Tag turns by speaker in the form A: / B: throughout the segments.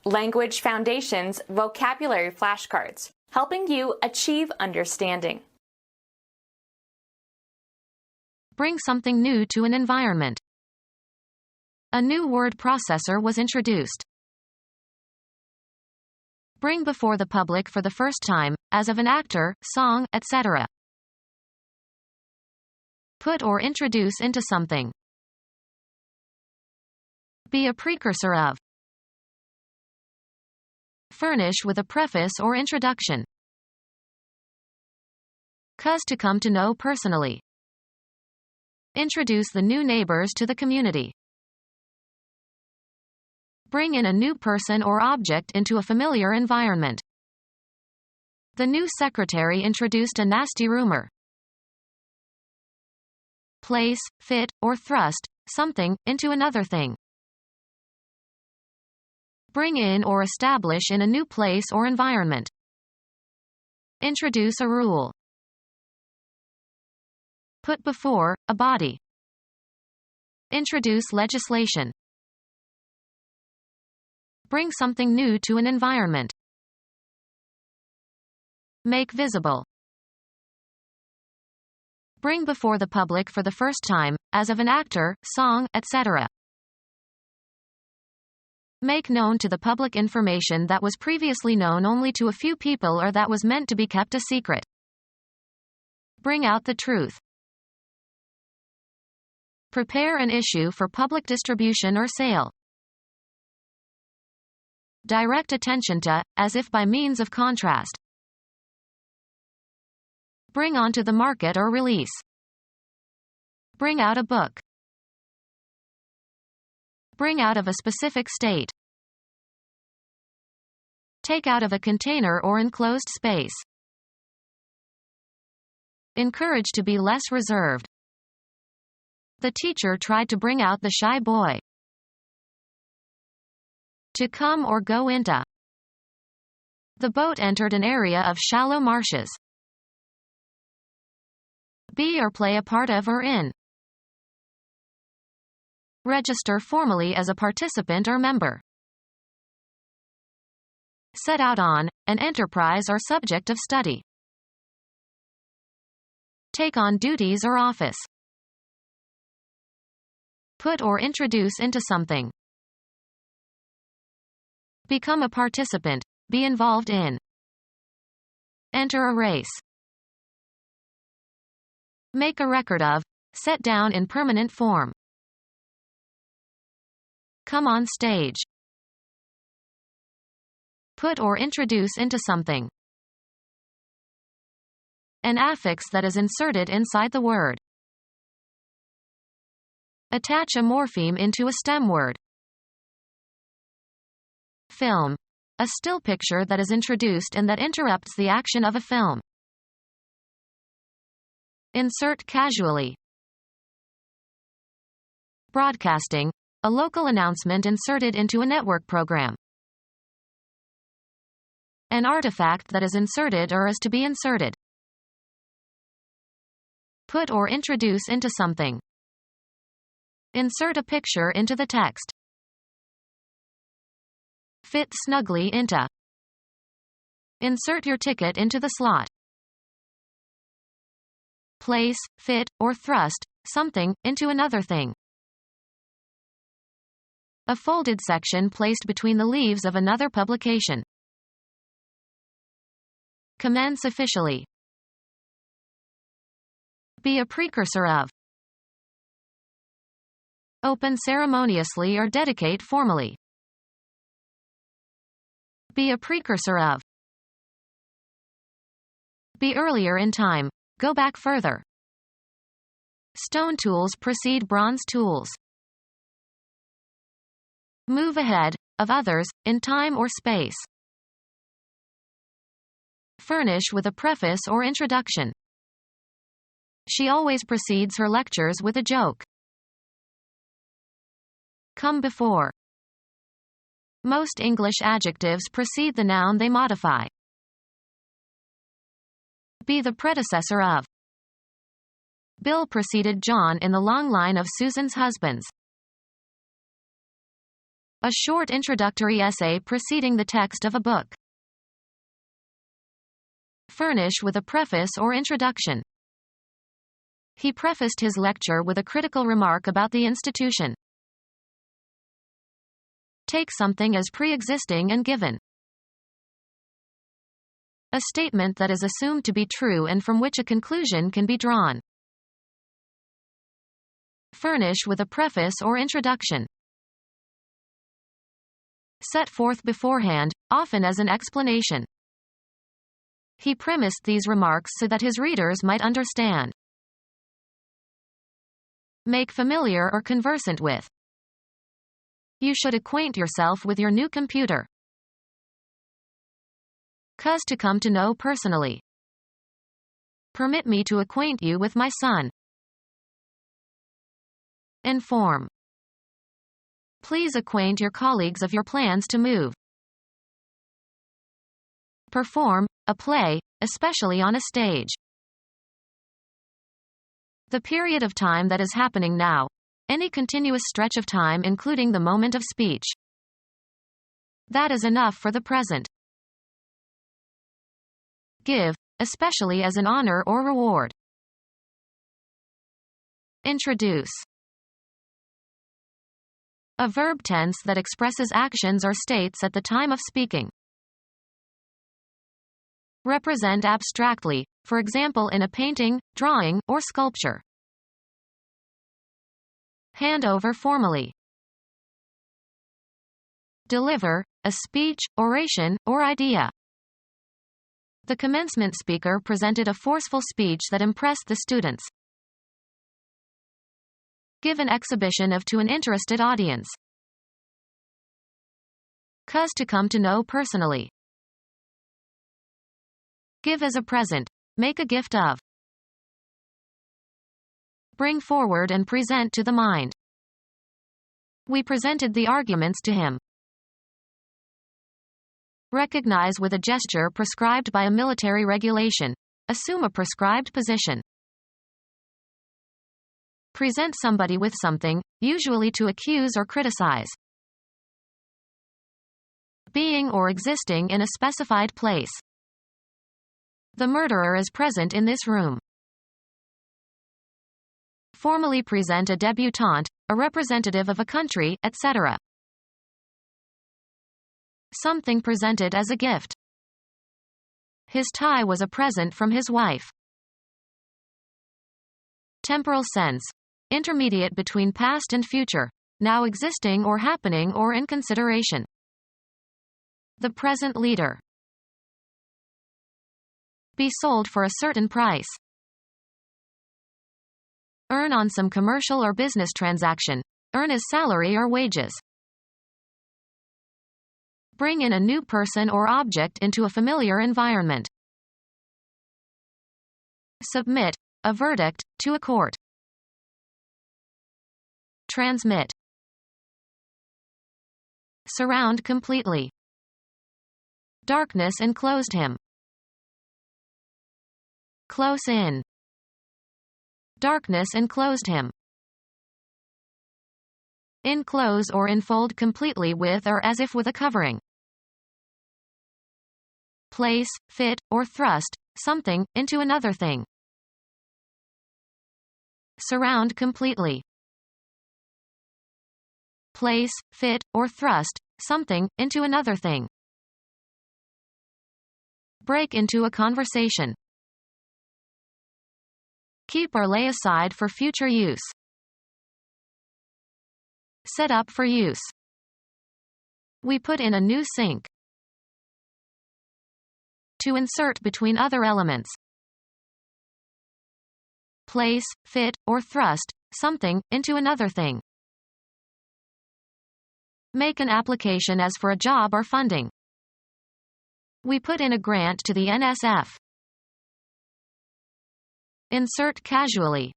A: Language Foundations Vocabulary Flashcards, helping you achieve understanding.
B: Bring something new to an environment. A new word processor was introduced. Bring before the public for the first time, as of an actor, song, etc. Put or introduce into something. Be a precursor of. Furnish with a preface or introduction. Cause to come to know personally. Introduce the new neighbors to the community. Bring in a new person or object into a familiar environment. The new secretary introduced a nasty rumor. Place, fit, or thrust something into another thing. Bring in or establish in a new place or environment. Introduce a rule. Put before a body. Introduce legislation. Bring something new to an environment. Make visible. Bring before the public for the first time, as of an actor, song, etc. Make known to the public information that was previously known only to a few people or that was meant to be kept a secret. Bring out the truth. Prepare an issue for public distribution or sale. Direct attention to, as if by means of contrast. Bring onto the market or release. Bring out a book. Bring out of a specific state. Take out of a container or enclosed space. Encourage to be less reserved. The teacher tried to bring out the shy boy. To come or go into. The boat entered an area of shallow marshes. Be or play a part of or in. Register formally as a participant or member. Set out on, an enterprise or subject of study. Take on duties or office. Put or introduce into something. Become a participant, be involved in. Enter a race. Make a record of, set down in permanent form. Come on stage. Put or introduce into something. An affix that is inserted inside the word. Attach a morpheme into a stem word. Film. A still picture that is introduced and that interrupts the action of a film. Insert casually. Broadcasting. A local announcement inserted into a network program. An artifact that is inserted or is to be inserted. Put or introduce into something. Insert a picture into the text. Fit snugly into. Insert your ticket into the slot. Place, fit, or thrust something into another thing. A folded section placed between the leaves of another publication. Commence officially. Be a precursor of. Open ceremoniously or dedicate formally. Be a precursor of. Be earlier in time. Go back further. Stone tools precede bronze tools. Move ahead of others in time or space. Furnish with a preface or introduction. She always precedes her lectures with a joke. Come before. Most English adjectives precede the noun they modify. Be the predecessor of. Bill preceded John in the long line of Susan's husbands. A short introductory essay preceding the text of a book. Furnish with a preface or introduction. He prefaced his lecture with a critical remark about the institution. Take something as pre-existing and given. A statement that is assumed to be true and from which a conclusion can be drawn. Furnish with a preface or introduction. Set forth beforehand, often as an explanation. He premised these remarks so that his readers might understand. Make familiar or conversant with. You should acquaint yourself with your new computer. Cause to come to know personally. Permit me to acquaint you with my son. Inform. Please acquaint your colleagues of your plans to move. Perform a play, especially on a stage. The period of time that is happening now. Any continuous stretch of time including the moment of speech. That is enough for the present. Give, especially as an honor or reward. Introduce. A verb tense that expresses actions or states at the time of speaking. Represent abstractly, for example in a painting, drawing, or sculpture. Hand over formally. Deliver, a speech, oration, or idea. The commencement speaker presented a forceful speech that impressed the students. Give an exhibition of to an interested audience. Cause to come to know personally. Give as a present. Make a gift of. Bring forward and present to the mind. We presented the arguments to him. Recognize with a gesture prescribed by a military regulation. Assume a prescribed position. Present somebody with something, usually to accuse or criticize. Being or existing in a specified place. The murderer is present in this room. Formally present a debutante, a representative of a country, etc. Something presented as a gift. His tie was a present from his wife. Temporal sense. Intermediate between past and future, now existing or happening or in consideration. The present leader. Be sold for a certain price. Earn on some commercial or business transaction. Earn as salary or wages. Bring in a new person or object into a familiar environment. Submit a verdict to a court. Transmit. Surround completely. Darkness enclosed him. Close in. Darkness enclosed him. Enclose or enfold completely with or as if with a covering. Place, fit, or thrust something into another thing. Surround completely. Place, fit, or thrust something into another thing. Break into a conversation. Keep or lay aside for future use. Set up for use. We put in a new sink. To insert between other elements. Place, fit, or thrust something into another thing. Make an application as for a job or funding. We put in a grant to the NSF. Insert casually.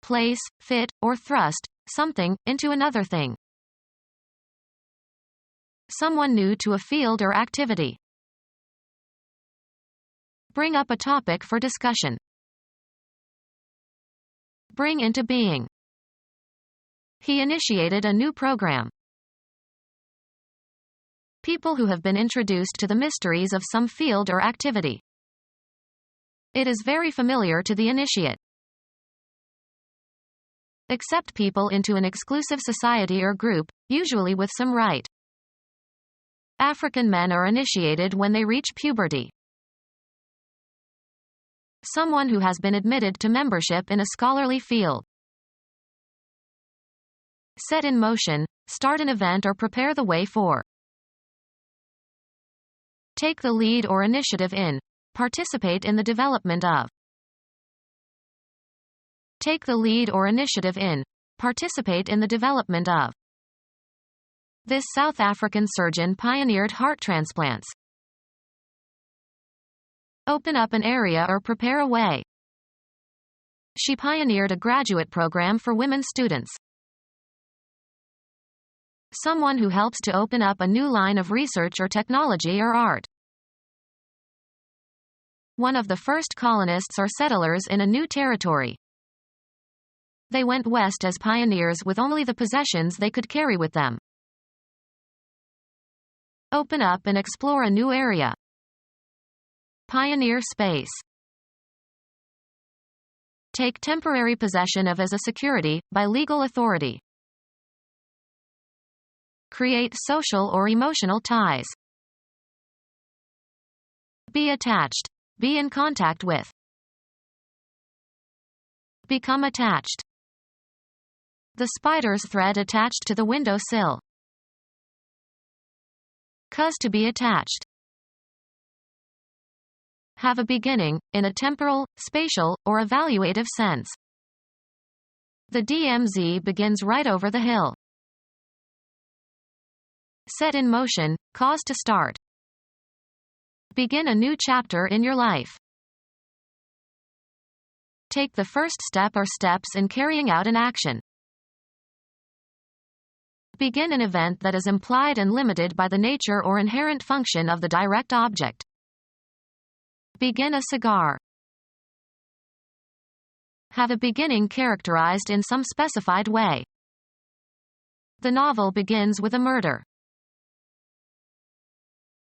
B: Place, fit, or thrust something into another thing. Someone new to a field or activity. Bring up a topic for discussion. Bring into being. He initiated a new program. People who have been introduced to the mysteries of some field or activity. It is very familiar to the initiate. Accept people into an exclusive society or group, usually with some right. African men are initiated when they reach puberty. Someone who has been admitted to membership in a scholarly field. Set in motion, start an event or prepare the way for. Take the lead or initiative in. Participate in the development of. Take the lead or initiative in. Participate in the development of. This South African surgeon pioneered heart transplants. Open up an area or prepare a way. She pioneered a graduate program for women students. Someone who helps to open up a new line of research or technology or art. One of the first colonists or settlers in a new territory. They went west as pioneers with only the possessions they could carry with them. Open up and explore a new area. Pioneer space. Take temporary possession of as a security, by legal authority. Create social or emotional ties. Be attached. Be in contact with. Become attached. The spider's thread attached to the window sill. Cause to be attached. Have a beginning, in a temporal, spatial, or evaluative sense. The DMZ begins right over the hill. Set in motion, cause to start. Begin a new chapter in your life. Take the first step or steps in carrying out an action. Begin an event that is implied and limited by the nature or inherent function of the direct object. Begin a cigar. Have a beginning characterized in some specified way. The novel begins with a murder.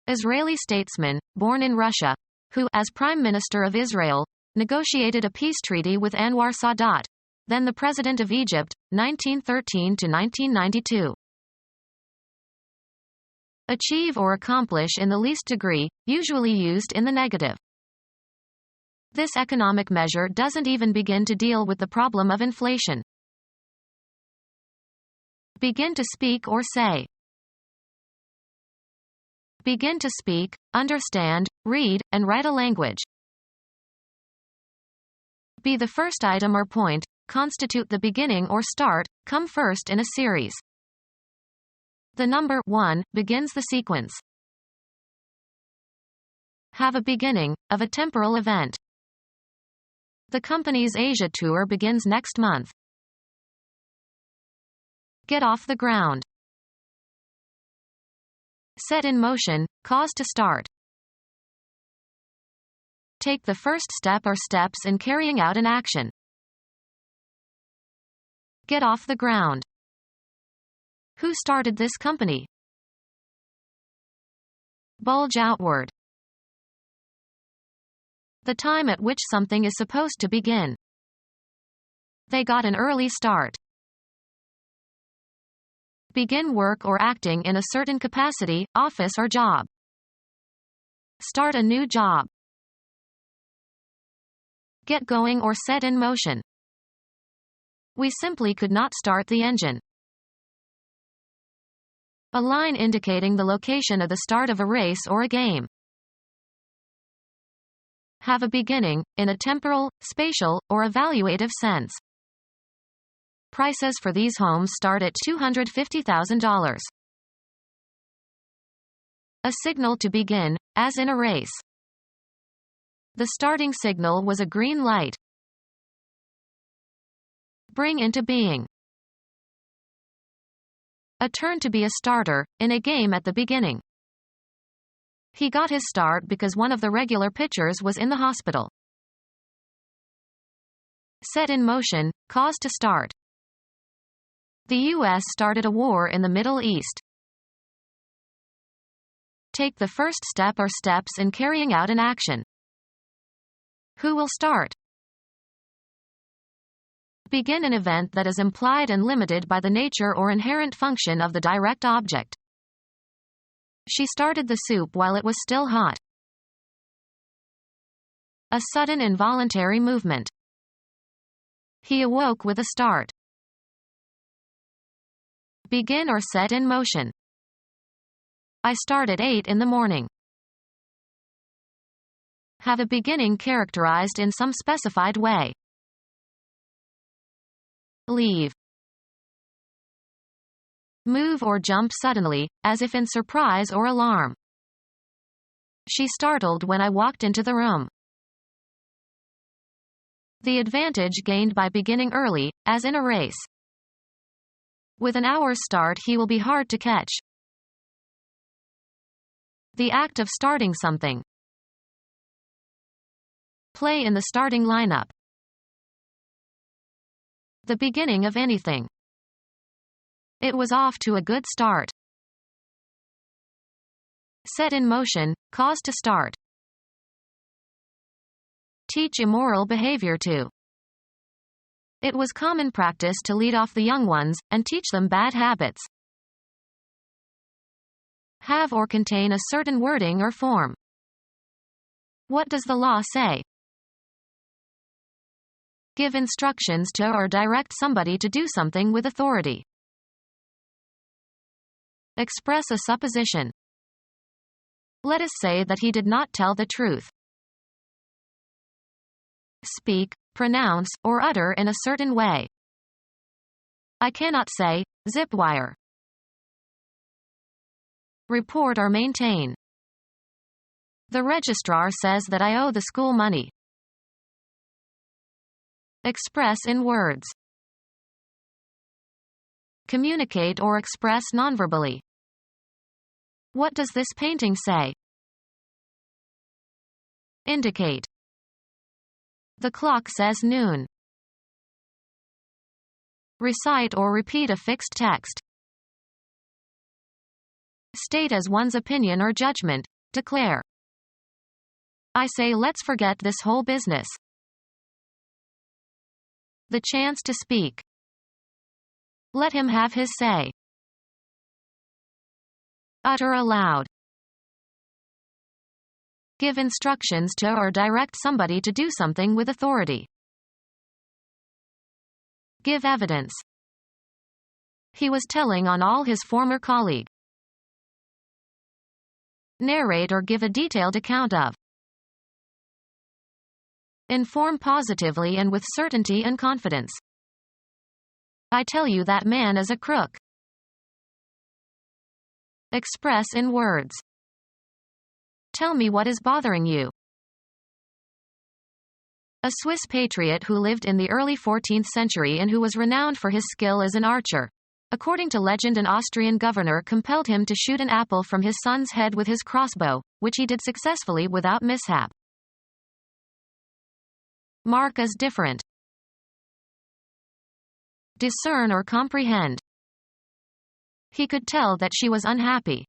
B: Israeli statesman, born in Russia, who, as Prime Minister of Israel, negotiated a peace treaty with Anwar Sadat, then the President of Egypt, 1913 to 1992. Achieve or accomplish in the least degree, usually used in the negative. This economic measure doesn't even begin to deal with the problem of inflation. Begin to speak or say. Begin to speak, understand, read, and write a language. Be the first item or point, constitute the beginning or start, come first in a series. The number 1 begins the sequence. Have a beginning, of a temporal event. The company's Asia tour begins next month. Get off the ground. Set in motion, cause to start. Take the first step or steps in carrying out an action. Get off the ground. Who started this company? Bulge outward. The time at which something is supposed to begin. They got an early start. Begin work or acting in a certain capacity, office or job. Start a new job. Get going or set in motion. We simply could not start the engine. A line indicating the location of the start of a race or a game. Have a beginning, in a temporal, spatial, or evaluative sense. Prices for these homes start at $250,000. A signal to begin, as in a race. The starting signal was a green light. Bring into being. A turn to be a starter, in a game at the beginning. He got his start because one of the regular pitchers was in the hospital. Set in motion, cause to start. The U.S. started a war in the Middle East. Take the first step or steps in carrying out an action. Who will start? Begin an event that is implied and limited by the nature or inherent function of the direct object. She started the soup while it was still hot. A sudden involuntary movement. He awoke with a start. Begin or set in motion. I start at 8 in the morning. Have a beginning characterized in some specified way. Leave. Move or jump suddenly, as if in surprise or alarm. She startled when I walked into the room. The advantage gained by beginning early, as in a race. With an hour's start he will be hard to catch. The act of starting something. Play in the starting lineup. The beginning of anything. It was off to a good start. Set in motion, cause to start. Teach immoral behavior to. It was common practice to lead off the young ones, and teach them bad habits. Have or contain a certain wording or form. What does the law say? Give instructions to or direct somebody to do something with authority. Express a supposition. Let us say that he did not tell the truth. Speak, pronounce, or utter in a certain way. I cannot say, zip wire. Report or maintain. The registrar says that I owe the school money. Express in words. Communicate or express nonverbally. What does this painting say? Indicate. The clock says noon. Recite or repeat a fixed text. State as one's opinion or judgment. Declare. I say let's forget this whole business. The chance to speak. Let him have his say. Utter aloud. Give instructions to or direct somebody to do something with authority. Give evidence. He was telling on all his former colleague. Narrate or give a detailed account of. Inform positively and with certainty and confidence. I tell you that man is a crook. Express in words. Tell me what is bothering you. A Swiss patriot who lived in the early 14th century and who was renowned for his skill as an archer. According to legend, an Austrian governor compelled him to shoot an apple from his son's head with his crossbow, which he did successfully without mishap. Mark as different. Discern or comprehend. He could tell that she was unhappy.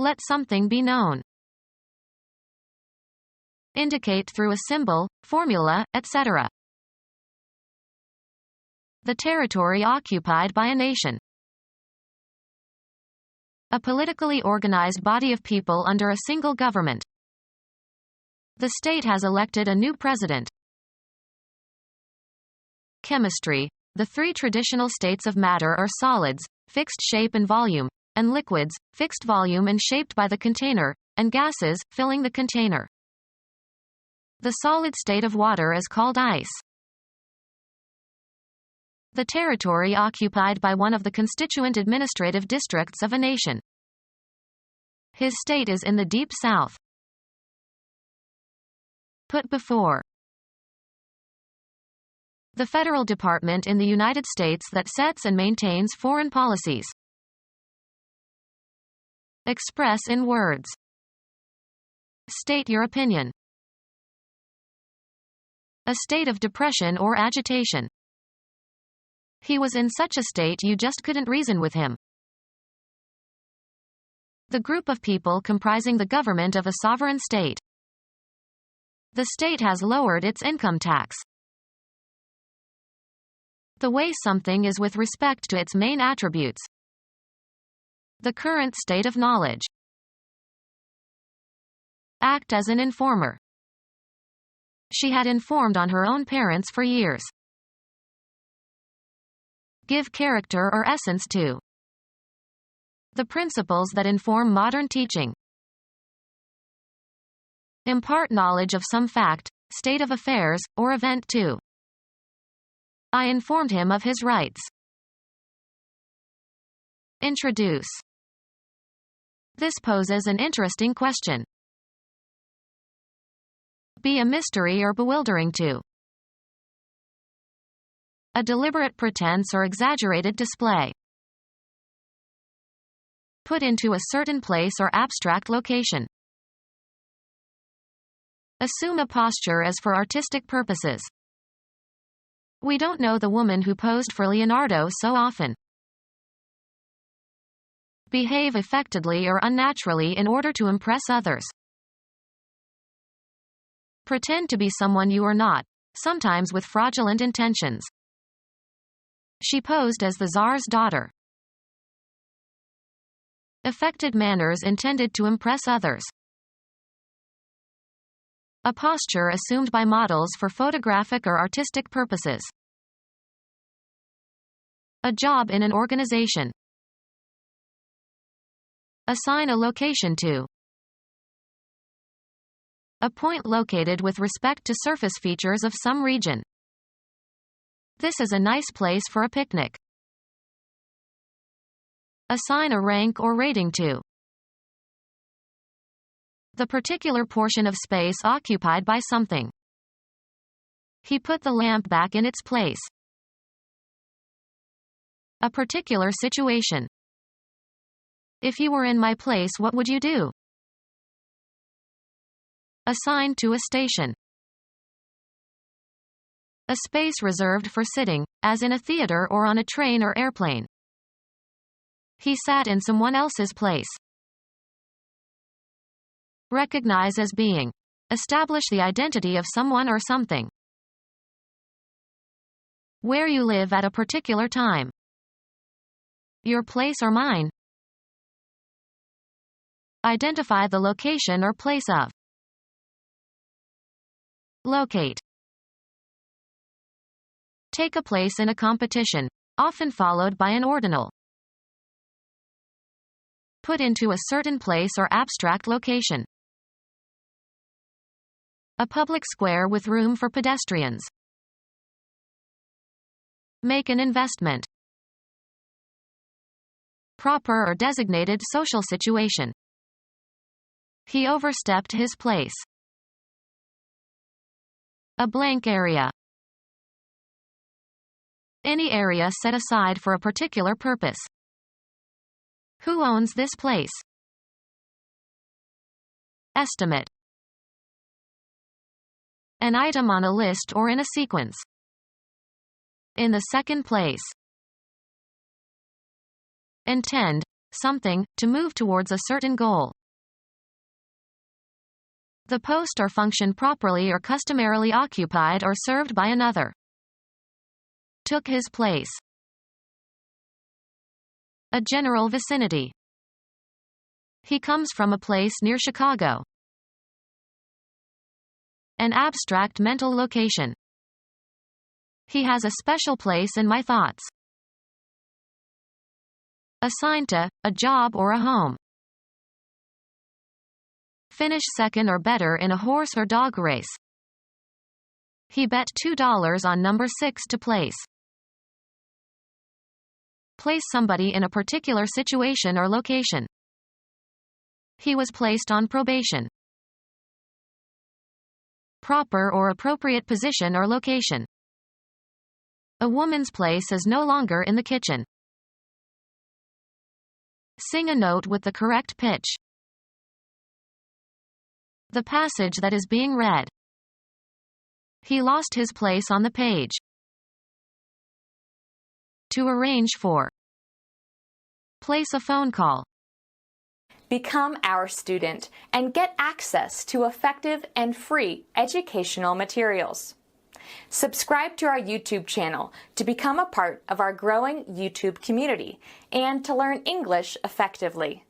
B: Let something be known. Indicate through a symbol, formula, etc. The territory occupied by a nation. A politically organized body of people under a single government. The state has elected a new president. Chemistry. The three traditional states of matter are solids, fixed shape and volume, and liquids, fixed volume and shaped by the container, and gases, filling the container. The solid state of water is called ice. The territory occupied by one of the constituent administrative districts of a nation. His state is in the deep south. Put before. The federal department in the United States that sets and maintains foreign policies. Express in words. State your opinion. A state of depression or agitation. He was in such a state you just couldn't reason with him. The group of people comprising the government of a sovereign state. The state has lowered its income tax. The way something is with respect to its main attributes. The current state of knowledge. Act as an informer. She had informed on her own parents for years. Give character or essence to. The principles that inform modern teaching. Impart knowledge of some fact, state of affairs, or event to. I informed him of his rights. Introduce. This poses an interesting question. Be a mystery or bewildering to. A deliberate pretense or exaggerated display. Put into a certain place or abstract location. Assume a posture as for artistic purposes. We don't know the woman who posed for Leonardo so often. Behave affectedly or unnaturally in order to impress others. Pretend to be someone you are not, sometimes with fraudulent intentions. She posed as the Tsar's daughter. Affected manners intended to impress others. A posture assumed by models for photographic or artistic purposes. A job in an organization. Assign a location to. A point located with respect to surface features of some region. This is a nice place for a picnic. Assign a rank or rating to. The particular portion of space occupied by something. He put the lamp back in its place. A particular situation. If you were in my place, what would you do? Assigned to a station. A space reserved for sitting, as in a theater or on a train or airplane. He sat in someone else's place. Recognize as being. Establish the identity of someone or something. Where you live at a particular time. Your place or mine. Identify the location or place of. Locate. Take a place in a competition, often followed by an ordinal. Put into a certain place or abstract location. A public square with room for pedestrians. Make an investment. Proper or designated social situation. He overstepped his place. A blank area. Any area set aside for a particular purpose. Who owns this place? Estimate. An item on a list or in a sequence. In the second place. Intend, something, to move towards a certain goal. The post or function properly or customarily occupied or served by another. Took his place. A general vicinity. He comes from a place near Chicago. An abstract mental location. He has a special place in my thoughts. Assigned to, a job or a home. Finish second or better in a horse or dog race. He bet $2 on number 6 to place. Place somebody in a particular situation or location. He was placed on probation. Proper or appropriate position or location. A woman's place is no longer in the kitchen. Sing a note with the correct pitch. The passage that is being read. He lost his place on the page. To arrange for. Place a phone call.
A: Become our student and get access to effective and free educational materials. Subscribe to our YouTube channel to become a part of our growing YouTube community and to learn English effectively.